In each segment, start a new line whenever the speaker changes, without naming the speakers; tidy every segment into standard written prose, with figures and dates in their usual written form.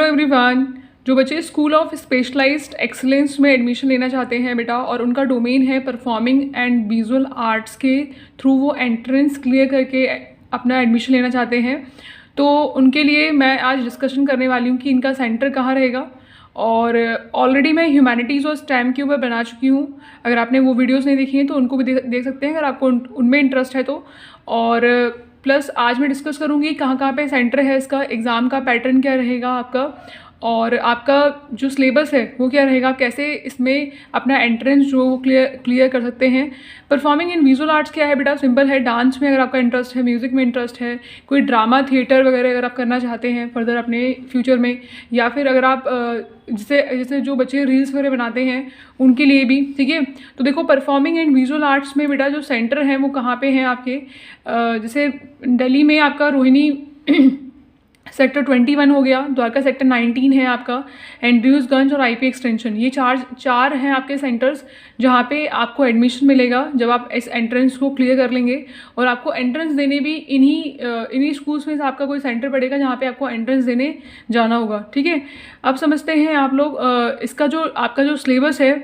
Hello everyone. जो बच्चे school of specialised excellence में एडमिशन लेना चाहते हैं बेटा और उनका डोमेन है परफॉर्मिंग एंड विजुअल आर्ट्स के थ्रू वो एंट्रेंस क्लियर करके अपना एडमिशन लेना चाहते हैं, तो उनके लिए मैं आज डिस्कशन करने वाली हूँ कि इनका सेंटर कहाँ रहेगा। और ऑलरेडी मैं ह्यूमैनिटीज़ और स्टेम के ऊपर बना चुकी हूँ। अगर आपने वो वीडियोस नहीं देखी हैं तो उनको भी देख सकते हैं अगर आपको उनमें इंटरेस्ट है तो। और प्लस आज मैं डिस्कस करूँगी कहाँ कहाँ पे सेंटर है इसका, एग्ज़ाम का पैटर्न क्या रहेगा आपका, और आपका जो सिलेबस है वो क्या रहेगा, कैसे इसमें अपना एंट्रेंस जो वो क्लियर कर सकते हैं। परफॉर्मिंग इन विजुअल आर्ट्स क्या है बेटा, सिंपल है। डांस में अगर आपका इंटरेस्ट है, म्यूज़िक में इंटरेस्ट है, कोई ड्रामा थिएटर वगैरह अगर आप करना चाहते हैं फर्दर अपने फ्यूचर में, या फिर अगर आप जैसे जो बच्चे रील्स वगैरह बनाते हैं उनके लिए भी, ठीक है। तो देखो परफॉर्मिंग एंड विजुअल आर्ट्स में बेटा जो सेंटर हैं वो कहाँ पे हैं आपके, जैसे दिल्ली में आपका रोहिणी सेक्टर 21 हो गया, द्वारका सेक्टर 19 है आपका, एंड्रयूज़गंज और आईपी एक्सटेंशन। ये चार हैं आपके सेंटर्स जहाँ पे आपको एडमिशन मिलेगा जब आप इस एंट्रेंस को क्लियर कर लेंगे। और आपको एंट्रेंस देने भी इन्हीं स्कूल्स में से आपका कोई सेंटर पड़ेगा जहाँ पे आपको एंट्रेंस देने जाना होगा, ठीक है। अब समझते हैं आप लोग इसका जो आपका जो सिलेबस है,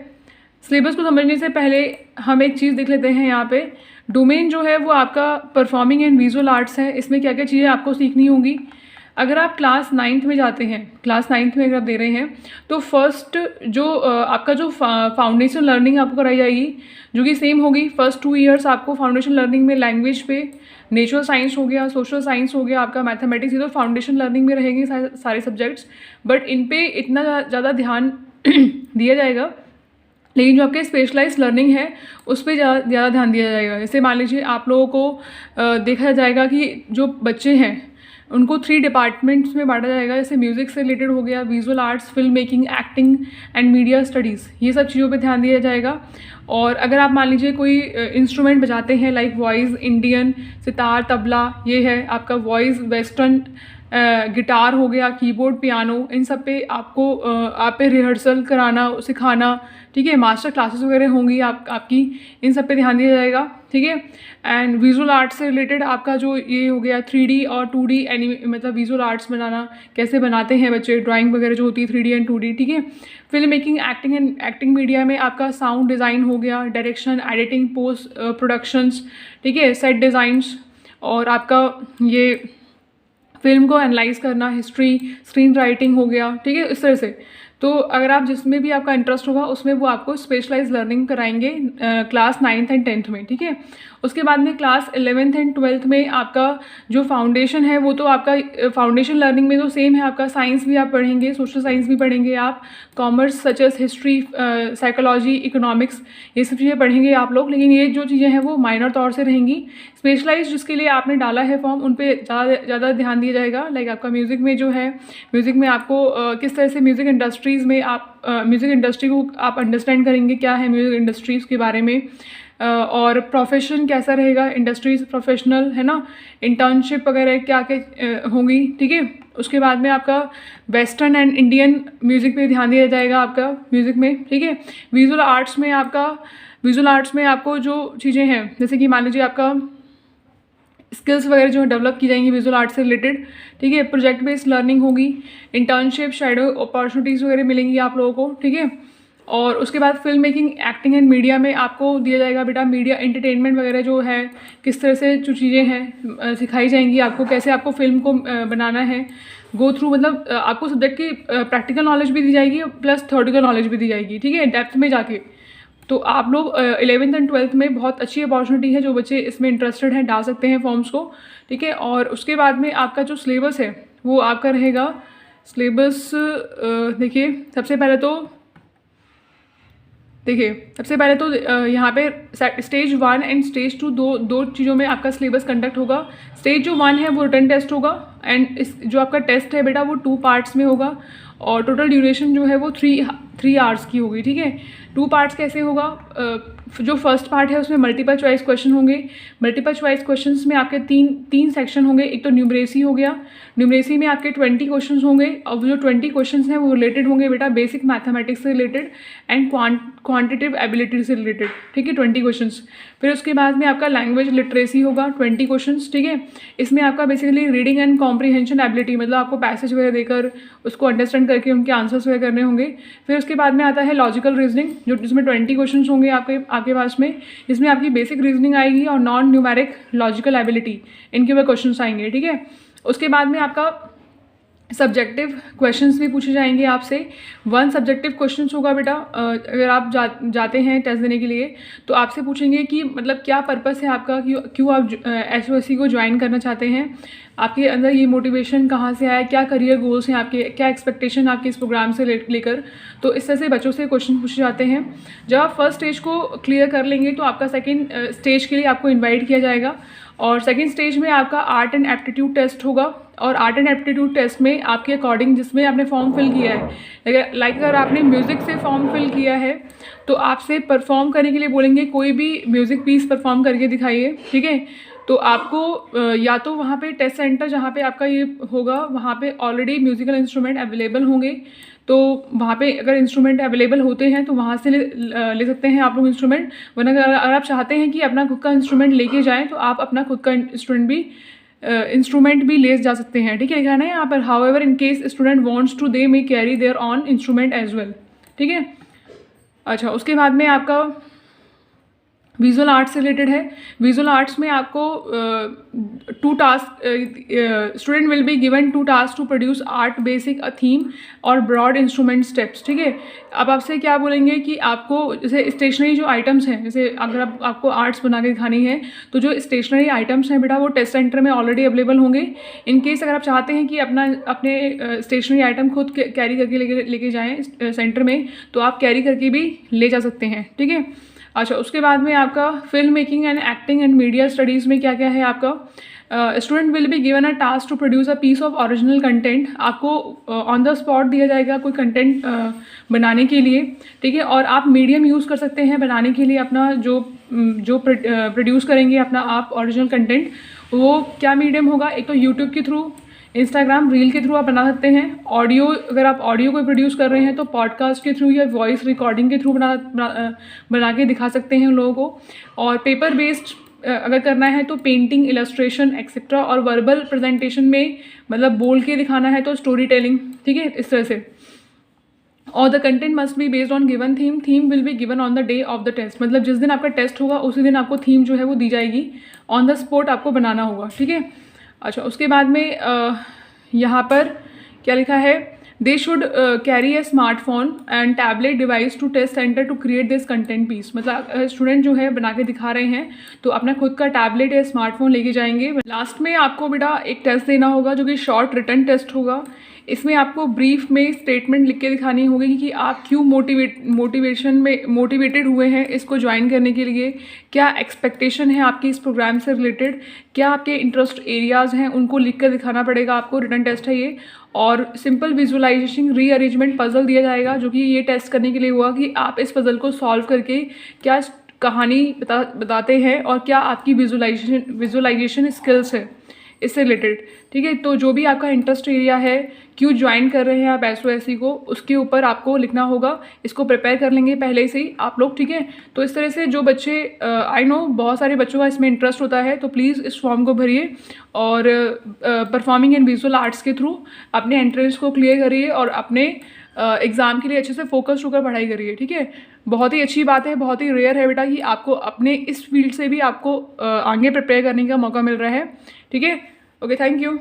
सिलेबस को समझने से पहले हम एक चीज़ देख लेते हैं। यहाँ पे डोमेन जो है वो आपका परफॉर्मिंग एंड विजुअल आर्ट्स है। इसमें क्या क्या चीज़ें आपको सीखनी होंगी। अगर आप क्लास 9th में जाते हैं, क्लास 9th में अगर आप दे रहे हैं तो फर्स्ट जो आपका जो फाउंडेशन लर्निंग आपको कराई जाएगी जो कि सेम होगी। फर्स्ट 2 इयर्स आपको फाउंडेशन लर्निंग में लैंग्वेज पे, नेचुरल साइंस हो गया, सोशल साइंस हो गया, आपका मैथमेटिक्स, ये तो फाउंडेशन लर्निंग में रहेंगे सारे सब्जेक्ट्स। बट इन पे इतना ज़्यादा ध्यान दिया जाएगा, लेकिन जो आपके स्पेशलाइज्ड लर्निंग है उस पर ज़्यादा ध्यान दिया जाएगा। जैसे मान लीजिए आप लोगों को देखा जाएगा कि जो बच्चे हैं उनको 3 डिपार्टमेंट्स में बांटा जाएगा। जैसे म्यूज़िक से रिलेटेड हो गया, visual arts, film making, acting and media studies, ये सब चीज़ों पे ध्यान दिया जाएगा। और अगर आप मान लीजिए कोई इंस्ट्रूमेंट बजाते हैं like voice, Indian, sitar, tabla, ये है आपका वॉइस, वेस्टर्न गिटार हो गया, कीबोर्ड, पियानो, इन सब पे आपको आप पे रिहर्सल कराना, सिखाना, ठीक है। मास्टर क्लासेस वगैरह होंगी आपकी, इन सब पे ध्यान दिया जाएगा, ठीक है। एंड विजुअल आर्ट्स से रिलेटेड आपका जो ये हो गया 3D और 2D मतलब विजुअल आर्ट्स बनाना कैसे बनाते हैं बच्चे, ड्राइंग वगैरह जो होती है 3D एंड 2D, ठीक है। Film making, acting and acting media में आपका साउंड डिज़ाइन हो गया, डायरेक्शन, एडिटिंग, पोस्ट प्रोडक्शंस, ठीक है, सेट डिज़ाइंस, और आपका ये फिल्म को एनालाइज करना, हिस्ट्री, स्क्रीन राइटिंग हो गया, ठीक है, इस तरह से। तो अगर आप जिसमें भी आपका इंटरेस्ट होगा उसमें वो आपको स्पेशलाइज लर्निंग कराएंगे क्लास 9th एंड 10th में, ठीक है। उसके बाद में क्लास 11th एंड 12th में आपका जो फाउंडेशन है वो तो आपका फाउंडेशन लर्निंग में तो सेम है, आपका साइंस भी आप पढ़ेंगे, सोशल साइंस भी पढ़ेंगे आप, commerce such as history, psychology, economics, ये सब चीज़ें पढ़ेंगे आप लोग। लेकिन ये जो चीज़ें हैं वो माइनर तौर से रहेंगी। स्पेशलाइज जिसके लिए आपने डाला है फॉर्म उन पर ज़्यादा ध्यान दिया जाएगा। लाइक आपका म्यूज़िक में जो है, म्यूज़िक में आपको किस तरह से म्यूज़िक इंडस्ट्रीज़ में आप म्यूज़िक इंडस्ट्री को आप अंडरस्टैंड करेंगे, क्या है म्यूज़िक इंडस्ट्रीज़ के बारे में, और प्रोफेशन कैसा रहेगा, इंडस्ट्रीज प्रोफेशनल है ना, इंटर्नशिप वगैरह क्या क्या होंगी, ठीक है। उसके बाद में आपका वेस्टर्न एंड इंडियन म्यूज़िक पे ध्यान दिया जाएगा आपका म्यूज़िक में, ठीक है। विजुअल आर्ट्स में आपको जो चीज़ें हैं जैसे कि मान लीजिए आपका स्किल्स वगैरह जो डेवलप की जाएंगी विजुअल आर्ट्स से रिलेटेड, ठीक है। प्रोजेक्ट बेस्ड लर्निंग होगी, इंटर्नशिप, शैडो अपॉर्चुनिटीज़ वगैरह मिलेंगी आप लोगों को, ठीक है। और उसके बाद film making, acting and media में आपको दिया जाएगा बेटा मीडिया एंटरटेनमेंट वगैरह जो है, किस तरह से जो चीज़ें हैं सिखाई जाएंगी आपको, कैसे आपको फिल्म को बनाना है, गो थ्रू, मतलब आपको सब्जेक्ट की प्रैक्टिकल नॉलेज भी दी जाएगी प्लस थ्योरेटिकल नॉलेज भी दी जाएगी, ठीक है, डेप्थ में जाके। तो आप लोग 11th एंड 12th में बहुत अच्छी अपॉर्चुनिटी है, जो बच्चे इसमें इंटरेस्टेड हैं डाल सकते हैं फॉर्म्स को, ठीक है। और उसके बाद में आपका जो सिलेबस है वो आपका रहेगा सिलेबस, देखिए सबसे पहले तो यहाँ पे स्टेज 1 एंड स्टेज 2 दो चीज़ों में आपका सिलेबस कंडक्ट होगा। स्टेज जो 1 है वो रिटन टेस्ट होगा, एंड जो आपका टेस्ट है बेटा वो 2 पार्ट्स में होगा, और टोटल ड्यूरेशन जो है वो 3 आवर्स की होगी, ठीक है। 2 पार्ट्स कैसे होगा, जो फर्स्ट पार्ट है उसमें मल्टीपल चॉइस क्वेश्चन होंगे। मल्टीपल चॉइस क्वेश्चंस में आपके तीन सेक्शन होंगे। एक तो न्यूमरेसी हो गया, न्यूमरेसी में आपके 20 क्वेश्चंस होंगे और जो 20 क्वेश्चंस हैं वो रिलेटेड होंगे बेटा बेसिक मैथमेटिक्स से रिलेटेड एंड क्वांटिटेटिव एबिलिटी से रिलेटेड, ठीक है, 20 क्वेश्चंस। फिर उसके बाद में आपका लैंग्वेज लिटरेसी होगा 20 क्वेश्चंस, ठीक है। इसमें आपका basically reading and comprehension ability, मतलब आपको पैसेज वगैरह देकर उसको अंडरस्टैंड करके उनके आंसर्स वगैरह करने होंगे। फिर उसके बाद में आता है लॉजिकल रीजनिंग, जो जिसमें 20 क्वेश्चंस होंगे आपके पास में। इसमें आपकी बेसिक रीजनिंग आएगी और नॉन न्यूमेरिक लॉजिकल एबिलिटी, इनके ऊपर क्वेश्चंस आएंगे, ठीक है। उसके बाद में आपका सब्जेक्टिव क्वेश्चंस भी पूछे जाएंगे आपसे। 1 सब्जेक्टिव क्वेश्चंस होगा बेटा। अगर आप जाते हैं टेस्ट देने के लिए तो आपसे पूछेंगे कि मतलब क्या पर्पस है आपका, क्यों आप SOSC को ज्वाइन करना चाहते हैं, आपके अंदर ये मोटिवेशन कहाँ से आया, क्या करियर गोल्स हैं आपके, क्या एक्सपेक्टेशन आपके इस प्रोग्राम से लेकर। तो इस तरह से बच्चों से क्वेश्चन पूछे जाते हैं। जब आप फर्स्ट स्टेज को क्लियर कर लेंगे तो आपका सेकेंड स्टेज के लिए आपको इन्वाइट किया जाएगा। और सेकेंड स्टेज में आपका आर्ट एंड एप्टीट्यूड टेस्ट होगा। और आर्ट एंड एप्टीट्यूड टेस्ट में आपके अकॉर्डिंग जिसमें आपने फॉर्म फिल किया है, लाइक अगर आपने म्यूज़िक से फॉर्म फिल किया है तो आपसे परफॉर्म करने के लिए बोलेंगे कोई भी म्यूज़िक पीस परफॉर्म करके दिखाइए, ठीक है। तो आपको या तो वहाँ पे टेस्ट सेंटर जहाँ पे आपका ये होगा वहाँ पे ऑलरेडी म्यूज़िकल इंस्ट्रूमेंट अवेलेबल होंगे, तो वहाँ पे अगर इंस्ट्रूमेंट अवेलेबल होते हैं तो वहाँ से ले सकते हैं आप लोग इंस्ट्रूमेंट। वरना अगर आप चाहते हैं कि अपना खुद का इंस्ट्रूमेंट लेके जाएँ तो आप अपना खुद का इंस्ट्रूमेंट भी ले जा सकते हैं, ठीक है। लिखा है ना यहाँ पर, however in case student wants to they may carry their own instrument as well, ठीक है। अच्छा, उसके बाद में आपका विजुअल आर्ट्स से रिलेटेड है। विजुअल आर्ट्स में आपको 2 task, student will be given 2 task to produce art basic a theme और ब्रॉड इंस्ट्रूमेंट स्टेप्स, ठीक है। अब आपसे क्या बोलेंगे कि आपको जैसे स्टेशनरी जो आइटम्स हैं, जैसे अगर आपको आर्ट्स बना के दिखानी है तो जो स्टेशनरी आइटम्स हैं बेटा वो टेस्ट सेंटर में ऑलरेडी अवेलेबल होंगे। इन केस अगर आप चाहते हैं कि अपने स्टेशनरी आइटम खुद कैरी करके लेके जाएँ सेंटर में तो आप कैरी करके भी ले जा सकते हैं, ठीक है। अच्छा, उसके बाद में आपका film making and acting and media studies में क्या क्या है आपका, student will be given a task to produce a piece of original content. आपको ऑन द स्पॉट दिया जाएगा कोई कंटेंट बनाने के लिए, ठीक है। और आप मीडियम यूज़ कर सकते हैं बनाने के लिए अपना जो प्रोड्यूस करेंगे अपना आप ओरिजिनल कंटेंट, वो क्या मीडियम होगा। एक तो यूट्यूब के थ्रू, इंस्टाग्राम रील के थ्रू आप बना सकते हैं। ऑडियो, अगर आप ऑडियो को प्रोड्यूस कर रहे हैं तो पॉडकास्ट के थ्रू या वॉइस रिकॉर्डिंग के थ्रू बना के दिखा सकते हैं उन लोगों को। और पेपर बेस्ड अगर करना है तो पेंटिंग, इलस्ट्रेशन एक्सेट्रा। और वर्बल प्रेजेंटेशन में मतलब बोल के दिखाना है तो स्टोरी टेलिंग, ठीक है, इस तरह से। और the content must be based on given theme, theme will be given on the day of the test, मतलब जिस दिन आपका टेस्ट होगा उसी दिन आपको थीम जो है वो दी जाएगी, ऑन द स्पॉट आपको बनाना होगा, ठीक है। अच्छा, उसके बाद में यहाँ पर क्या लिखा है, they should carry a smartphone and tablet device to test centre to create this content piece. मतलब स्टूडेंट जो है बना के दिखा रहे हैं तो अपना खुद का टैबलेट या स्मार्टफोन लेके जाएंगे। लास्ट में आपको बेटा एक टेस्ट देना होगा जो कि शॉर्ट रिटन टेस्ट होगा। इसमें आपको ब्रीफ में स्टेटमेंट लिख के दिखानी होगी कि आप क्यों मोटिवेटेड हुए हैं इसको ज्वाइन करने के लिए, क्या एक्सपेक्टेशन है आपकी इस प्रोग्राम से रिलेटेड, क्या आपके इंटरेस्ट एरियाज़ हैं, उनको लिख कर दिखाना पड़ेगा आपको। रिटन टेस्ट है ये। और सिंपल विजुअलाइजेशन रीअरेंजमेंट पजल दिया जाएगा जो कि ये टेस्ट करने के लिए हुआ कि आप इस पजल को सॉल्व करके क्या कहानी बताते हैं और क्या आपकी विजुअलाइजेशन स्किल्स है इससे रिलेटेड, ठीक है। तो जो भी आपका इंटरेस्ट एरिया है, क्यों ज्वाइन कर रहे हैं आप SOSC को, उसके ऊपर आपको लिखना होगा। इसको प्रिपेयर कर लेंगे पहले से ही आप लोग, ठीक है। तो इस तरह से जो बच्चे, आई नो बहुत सारे बच्चों का इसमें इंटरेस्ट होता है, तो प्लीज़ इस फॉर्म को भरिए और परफॉर्मिंग एंड विजुअल आर्ट्स के थ्रू अपने एंट्रेंस को क्लियर करिए और अपने एग्ज़ाम के लिए अच्छे से फोकस होकर पढ़ाई करिए, ठीक है। बहुत ही अच्छी बात है, बहुत ही रेयर है बेटा कि आपको अपने इस फील्ड से भी आपको आगे प्रिपेयर करने का मौका मिल रहा है, ठीक है। Okay, thank you.